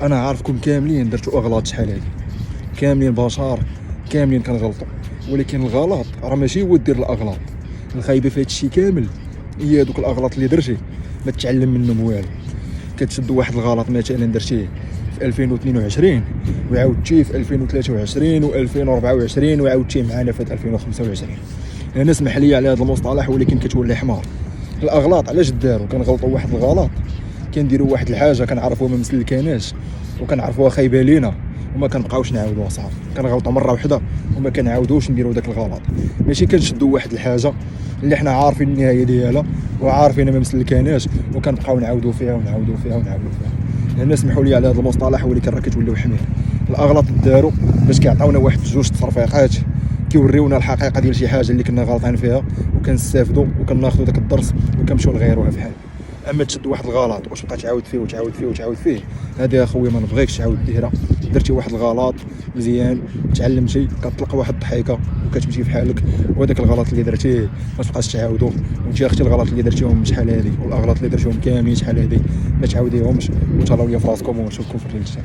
انا عارفكم كاملين درتوا اغلاط شحال هادي، كاملين بشر، كاملين كنغلطوا، ولكن الغلط راه ماشي هو دير الاغلاط. الخايبه في هذا الشيء كامل هي دوك الاغلاط اللي درتي ما تتعلم منهم والو. كتشد واحد الغلط مثلا درتيه في 2022 وعاودتيه في 2023 و2024 وعاودتيه معنا في 2025. انا اسمح لي على هذا المصطلح ولكن كتولي حمار. الاغلاط علاش داروا؟ كنغلطوا واحد الغلط، كنديروا واحد الحاجه كنعرفوها ما مسلكاناش وكنعرفوها خايبه لينا وما كنبقاوش نعاودوها. صافي كنغلطوا مره واحده وما كنعاودوش نديروا داك الغلط. ماشي كنشدوا واحد الحاجه اللي حنا عارفين النهايه ديالها وعارفين ما مسلكاناش وكنبقاو نعاودوا فيها ونعاودوا فيها ونعاودوا فيها. لان اسمحوا لي على هذا المصطلح ولكن راه كتوليو حمير. الاغلاط داروا باش كيعطيونا واحد جوج تصرفيقات كيوريونا الحقيقه ديال شي حاجه اللي كنا غلطين فيها وكنستافدوا وكناخذوا داك الدرس وكنمشيو لغيروها في حال. اما تشد واحد الغلط واش تبقى تعاود فيه وتعاود فيه وتعاود فيه، هذا اخويا ما نبغيكش تعاود ديرها. درتي واحد الغلط مزيان تعلمتي كتطلق واحد الضحيكه وكتمشي في حالك، وهذاك الغلط اللي درتيه ما تبقاش تعاودو. وانت اختي الغلط اللي درتيهم شحال هذه والاغلاط اللي درتيهم كاملين شحال هذه ما تعاوديهمش وتهلاو ليا في راسكم ونشوفكم في الرجال.